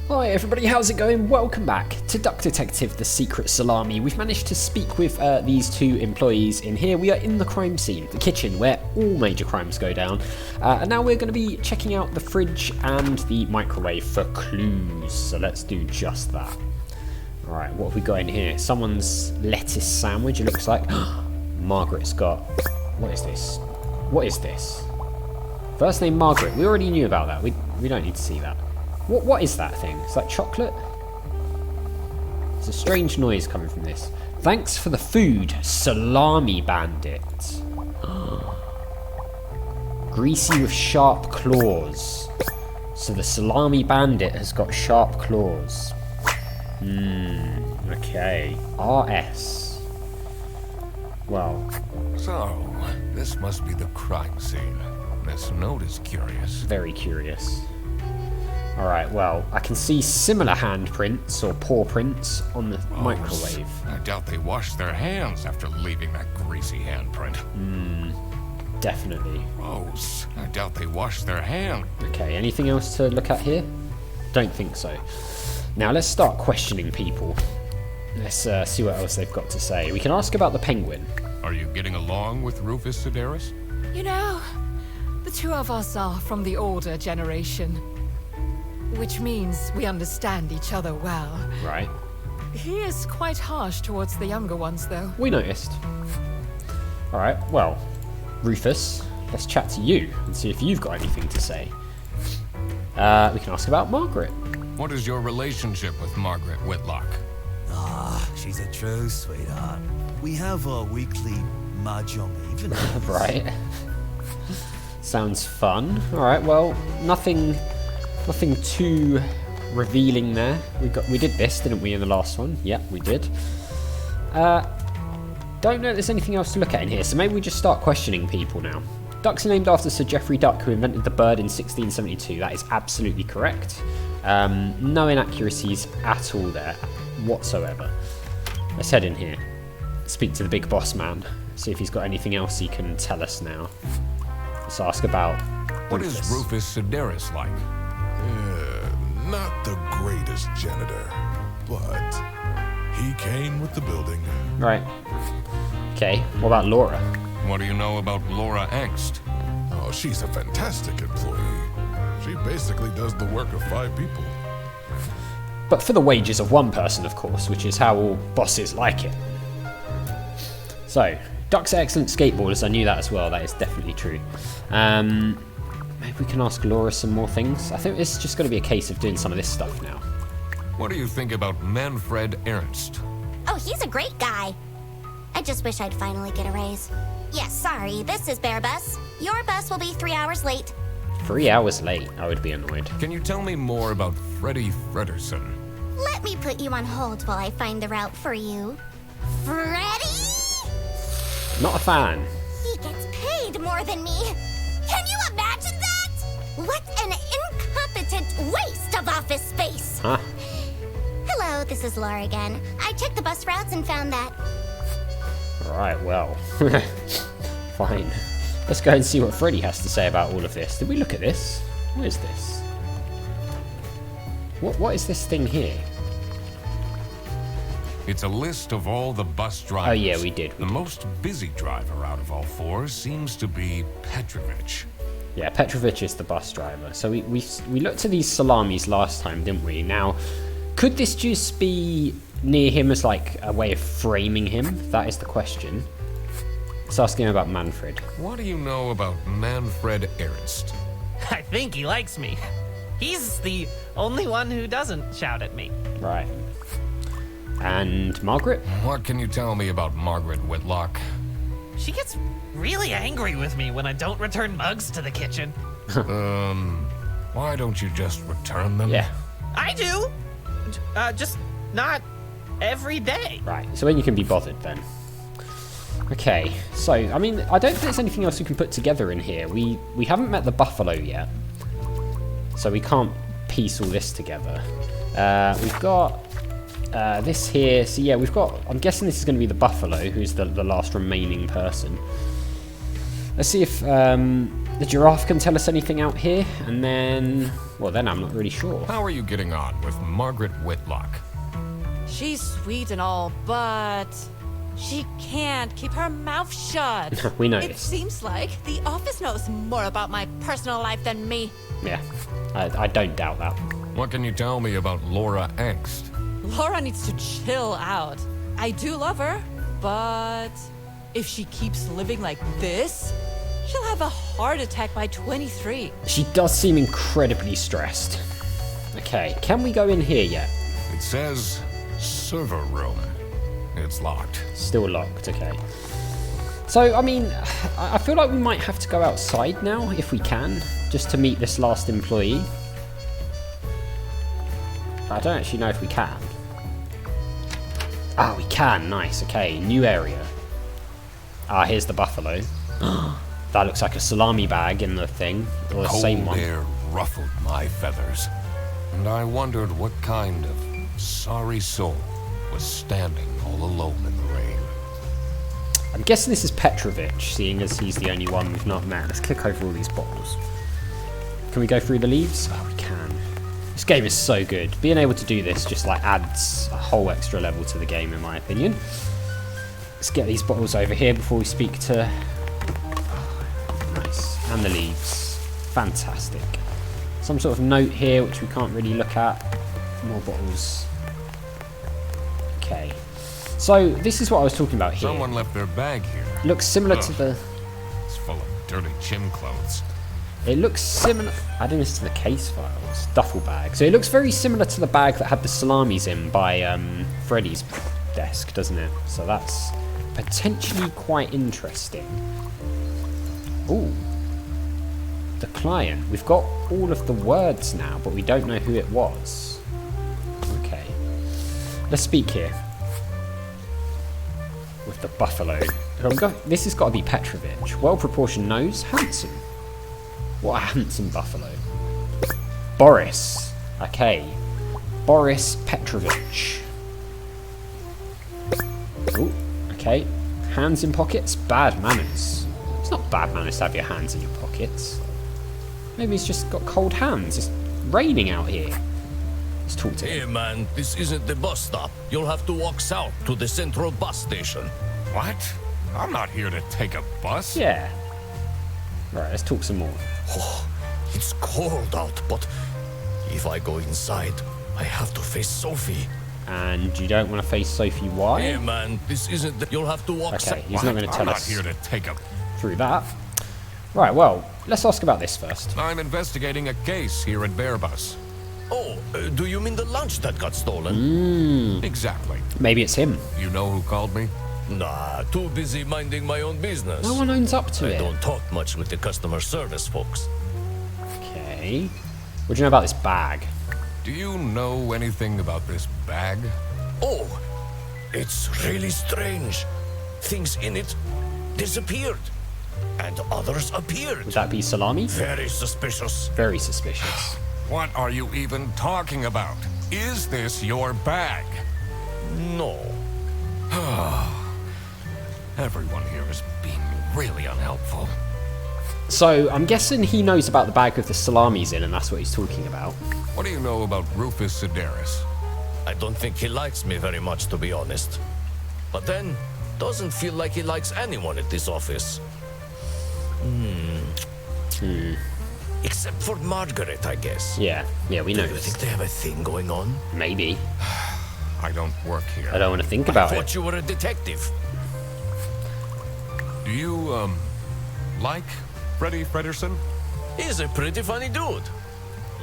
Hi everybody, how's it going? Welcome back to Duck Detective, the Secret Salami. We've managed to speak with these two employees in here. We are in the crime scene, the kitchen, where all major crimes go down. And now we're going to be checking out the fridge and the microwave for clues. So let's do just that. Alright, what have we got in here? Someone's lettuce sandwich, it looks like. Margaret's got... What is this? What is this? First name Margaret. We already knew about that. We don't need to see that. What is that thing? Is that chocolate? There's a strange noise coming from this. Thanks for the food, Salami Bandit. Greasy with sharp claws. So the Salami Bandit has got sharp claws. Okay. RS. Well. So, this must be the crime scene. This note is curious. Very curious. Alright, well, I can see similar handprints or paw prints on the microwave. I doubt they washed their hands after leaving that greasy handprint. Definitely. Gross. I doubt they washed their hands. Okay, anything else to look at here? Don't think so. Now, let's start questioning people. Let's see what else they've got to say. We can ask about the penguin. Are you getting along with Rufus Sedaris? You know, the two of us are from the older generation. Which means we understand each other well. Right. He is quite harsh towards the younger ones, though. We noticed. Alright, well, Rufus, let's chat to you and see if you've got anything to say. We can ask about Margaret. What is your relationship with Margaret Whitlock? She's a true sweetheart. We have our weekly mahjong evening. Right. Sounds fun. Alright, well, nothing too revealing there. We did this, didn't we, in the last one? Yep, we did. Don't know if there's anything else to look at in here, so maybe we just start questioning people now. Ducks are named after Sir Geoffrey Duck, who invented the bird in 1672. That is absolutely correct. No inaccuracies at all there, whatsoever. Let's head in here. Speak to the big boss man. See if he's got anything else he can tell us now. Let's ask about What is Rufus Sedaris like? Not the greatest janitor, but he came with the building. Right. Okay, what about Laura? What do you know about Laura Angst? Oh, she's a fantastic employee. She basically does the work of 5 people. But for the wages of one person, of course, which is how all bosses like it. So, Ducks are excellent skateboarders. I knew that as well. That is definitely true. Maybe we can ask Laura some more things. I think it's just going to be a case of doing some of this stuff now. What do you think about Manfred Ernst? Oh, he's a great guy. I just wish I'd finally get a raise. Yes, sorry, this is Bear Bus. Your bus will be 3 hours late. 3 hours late, I would be annoyed. Can you tell me more about Freddie Frederson? Let me put you on hold while I find the route for you. Freddy? Not a fan. He gets paid more than me. Can you imagine that? What an incompetent waste of office space. Huh? Hello, this is Laura again. I checked the bus routes and found that. Alright, well. Fine. Let's go and see what Freddy has to say about all of this. Did we look at this? What is this? What is this thing here? It's a list of all the bus drivers. Oh yeah, we did. The most busy driver out of all 4 seems to be Petrovich. Yeah, Petrovich is the bus driver. So we looked at these salamis last time, didn't we? Now, could this just be near him as like a way of framing him? That is the question. Let's ask him about Manfred. What do you know about Manfred Ernst? I think he likes me. He's the only one who doesn't shout at me. Right. And Margaret? What can you tell me about Margaret Whitlock? She gets really angry with me when I don't return mugs to the kitchen. Why don't you just return them? Yeah. I do! Just not every day. Right, so when you can be bothered then. Okay, so, I mean, I don't think there's anything else we can put together in here. We haven't met the buffalo yet, so we can't piece all this together. We've got this here, so yeah, we've got, I'm guessing this is going to be the buffalo, who's the last remaining person. Let's see if the giraffe can tell us anything out here, and then, well, then I'm not really sure. How are you getting on with Margaret Whitlock? She's sweet and all, but she can't keep her mouth shut. We It noticed. seems like the office knows more about my personal life than me. Yeah, I don't doubt that. What can you tell me about Laura Angst? Laura needs to chill out. I do love her, but if she keeps living like this, she'll have a heart attack by 23. She does seem incredibly stressed. Okay, can we go in here yet? It says server room. It's locked. Still locked, okay. So, I mean, I feel like we might have to go outside now, if we can, just to meet this last employee. I don't actually know if we can. Ah, we can, nice, okay, new area. Ah, here's the buffalo. That looks like a salami bag in the thing, or the same one. Cold air ruffled my feathers, and I wondered what kind of sorry soul was standing all alone in the rain. I'm guessing this is Petrovich, seeing as he's the only one we've not met. Let's click over all these bottles. Can we go through the leaves? Oh, we can. This game is so good. Being able to do this just like adds a whole extra level to the game, in my opinion. Let's get these bottles over here before we speak to... Oh, nice. And the leaves. Fantastic. Some sort of note here, which we can't really look at. More bottles. Okay. So, this is what I was talking about here. Someone left their bag here. Looks similar Ugh. to the... It's full of dirty gym clothes. It looks similar... Adding this to the case files. Duffel bag. So it looks very similar to the bag that had the salamis in by Freddy's desk, doesn't it? So that's potentially quite interesting. Ooh. The client. We've got all of the words now, but we don't know who it was. Okay. Let's speak here. With the buffalo. This has got to be Petrovich. Well-proportioned nose. Handsome. What a handsome buffalo. Boris. Okay. Boris Petrovich. Ooh, okay. Hands in pockets. Bad manners. It's not bad manners to have your hands in your pockets. Maybe he's just got cold hands. It's raining out here. Let's talk to him. Hey man, this isn't the bus stop. You'll have to walk south to the central bus station. What? I'm not here to take a bus. Yeah. Right, let's talk some more. Oh, it's cold out, but if I go inside, I have to face Sophie. And you don't want to face Sophie, why? Hey man, this isn't the... You'll have to walk Okay, he's not going to I'm tell not us here to take a... through that. Right, well, let's ask about this first. I'm investigating a case here at Bearbus. Oh, do you mean the lunch that got stolen? Exactly. Maybe it's him. You know who called me? Nah, too busy minding my own business. No one owns up to I it. don't talk much with the customer service folks. Okay. What do you know about this bag? Do you know anything about this bag? Oh, it's really strange. Things in it disappeared, and others appeared. Would that be salami? Very suspicious. Very suspicious. What are you even talking about? Is this your bag? No. Everyone here is being really unhelpful. So, I'm guessing he knows about the bag with the salamis in, and that's what he's talking about. What do you know about Rufus Sedaris? I don't think he likes me very much, to be honest. But then, doesn't feel like he likes anyone at this office. Except for Margaret, I guess. Yeah, we Do know you think this. they have a thing going on? Maybe. I don't work here. I don't want to think I about thought it. you were a detective. Do you, like Freddie Frederson? He's a pretty funny dude.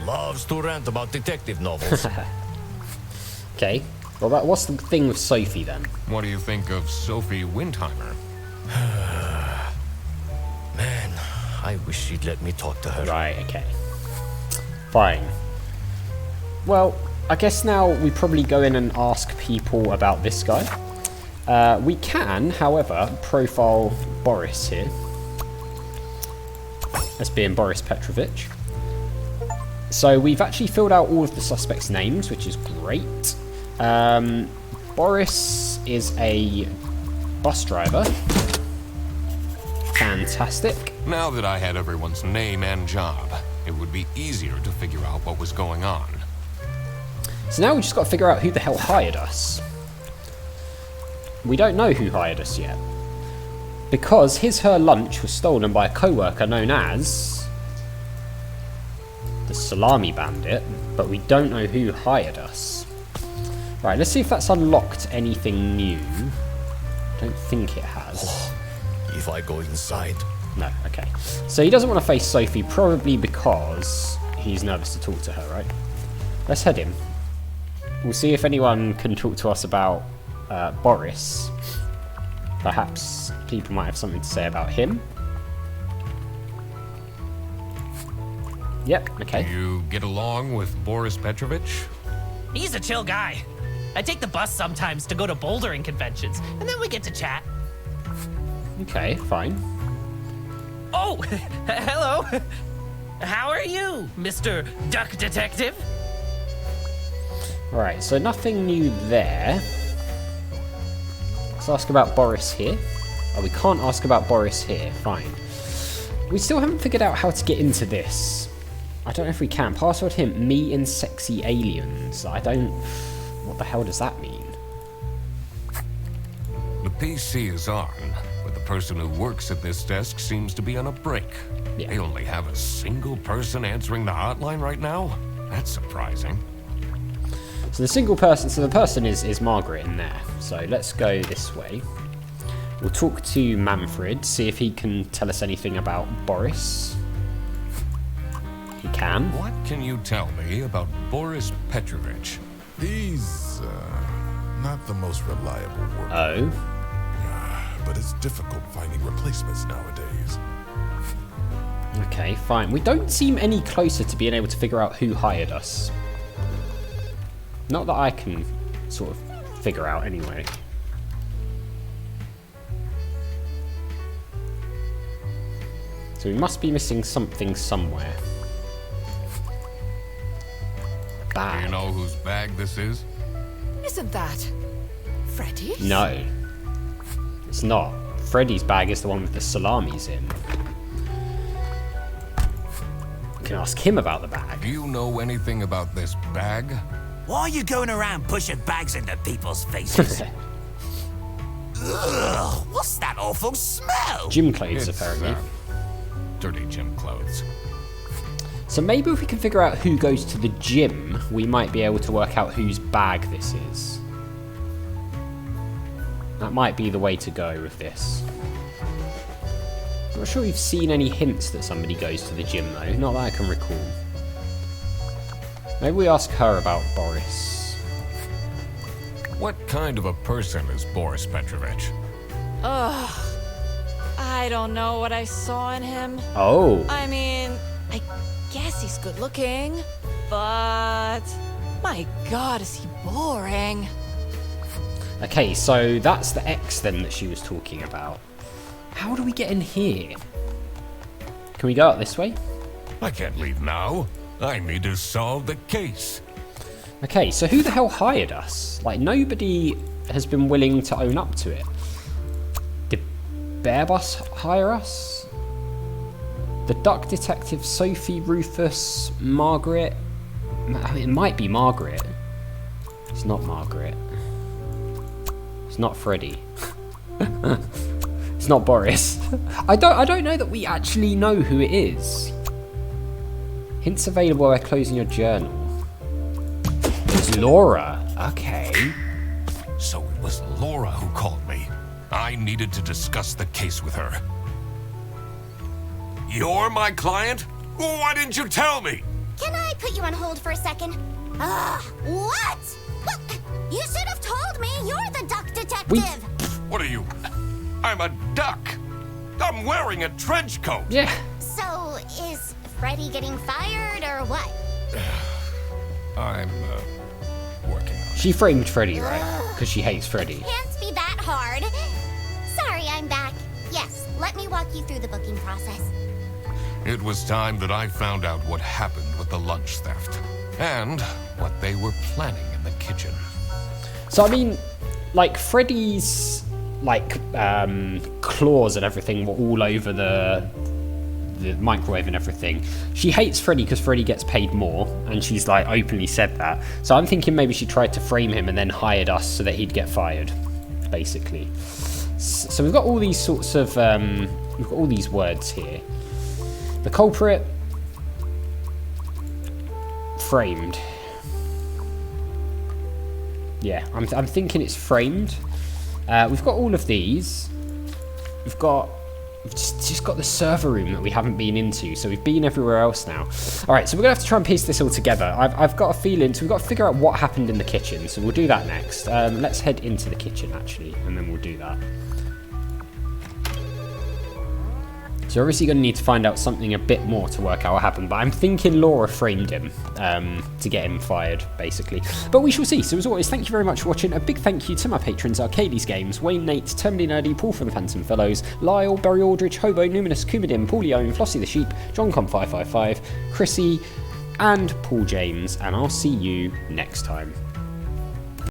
Loves to rant about detective novels. Okay. Well, what's the thing with Sophie then? What do you think of Sophie Windheimer? Man, I wish she'd let me talk to her. Right, okay. Fine. Well, I guess now we probably go in and ask people about this guy. We can, however, profile Boris here. As being Boris Petrovich. So we've actually filled out all of the suspects' names, which is great. Boris is a bus driver. Fantastic. Now that I had everyone's name and job, it would be easier to figure out what was going on. So now we just got to figure out who the hell hired us. We don't know who hired us yet. Because her lunch was stolen by a co-worker known as the Salami Bandit, but we don't know who hired us. Right, let's see if that's unlocked anything new. I don't think it has. If I go inside. No, okay. So he doesn't want to face Sophie, probably because he's nervous to talk to her, right? Let's head in. We'll see if anyone can talk to us about Boris. Perhaps people might have something to say about him. Yep, okay. You get along with Boris Petrovich? He's a chill guy. I take the bus sometimes to go to bouldering conventions, and then we get to chat. Okay, fine. Oh, hello. How are you, Mr. Duck Detective? Right, so nothing new there. Let's ask about Boris here. Oh, we can't ask about Boris here. Fine. We still haven't figured out how to get into this. I don't know if we can. Password hint, me and sexy aliens. I don't... What the hell does that mean? The PC is on, but the person who works at this desk seems to be on a break. Yeah. They only have a single person answering the hotline right now? That's surprising. So the person is Margaret in there. So let's go this way. We'll talk to Manfred, see if he can tell us anything about Boris. He can. What can you tell me about Boris Petrovich? He's not the most reliable worker. Oh. But it's difficult finding replacements nowadays. Okay, fine. We don't seem any closer to being able to figure out who hired us. Not that I can sort of figure out anyway. So we must be missing something somewhere. Do you Bag. know whose bag this is? Isn't that Freddy's? No. It's not. Freddy's bag is the one with the salamis in. We can ask him about the bag. Do you know anything about this bag? Why are you going around pushing bags into people's faces? Ugh, what's that awful smell? Gym clothes, apparently. Dirty gym clothes. So maybe if we can figure out who goes to the gym, we might be able to work out whose bag this is. That might be the way to go with this. I'm not sure we've seen any hints that somebody goes to the gym though, not that I can recall. Maybe we ask her about Boris. What kind of a person is Boris Petrovich? Ugh. I don't know what I saw in him. Oh. I mean, I guess he's good looking, but my god, is he boring. Okay, so that's the X then that she was talking about. How do we get in here? Can we go out this way? I can't leave now. I need to solve the case. Okay, so who the hell hired us? Like, nobody has been willing to own up to it. Did Bearbus hire us? The Duck Detective, Sophie, Rufus, Margaret. I mean, it might be Margaret. It's not Margaret. It's not Freddy. It's not Boris. I don't know that we actually know who it is. Hints available by closing your journal. It's Laura. Okay. So it was Laura who called me. I needed to discuss the case with her. You're my client? Why didn't you tell me? Can I put you on hold for a second? What? Well, you should have told me. You're the duck detective. What are you? I'm a duck. I'm wearing a trench coat. Yeah. So, is Freddy getting fired or what? I'm working on it. She framed Freddy, right? Because she hates Freddy. Can't be that hard. Sorry, I'm back. Yes, let me walk you through the booking process. It was time that I found out what happened with the lunch theft. And what they were planning in the kitchen. So, I mean, like, Freddy's, like, claws and everything were all over the the microwave and everything. She hates Freddy because Freddy gets paid more, and she's like openly said that. So I'm thinking maybe she tried to frame him and then hired us so that he'd get fired, basically. So we've got all these sorts of we've got all these words here. The culprit, framed. Yeah, I'm thinking it's framed. We've got all of these. We've just got the server room that we haven't been into, so we've been everywhere else now. All right, so we're gonna have to try and piece this all together. I've got a feeling, so we've got to figure out what happened in the kitchen. So we'll do that next. Let's head into the kitchen actually, and then we'll do that. So you're obviously going to need to find out something a bit more to work out what happened, but I'm thinking Laura framed him to get him fired, basically. But we shall see. So as always, thank you very much for watching. A big thank you to my patrons, Arcades Games, Wayne Nate, Terminally Nerdy, Paul from the Phantom Fellows, Lyle, Barry Aldridge, Hobo, Numinous, Kumadin, Paulio, Flossie the Sheep, JohnCom555, Chrissy, and Paul James, and I'll see you next time.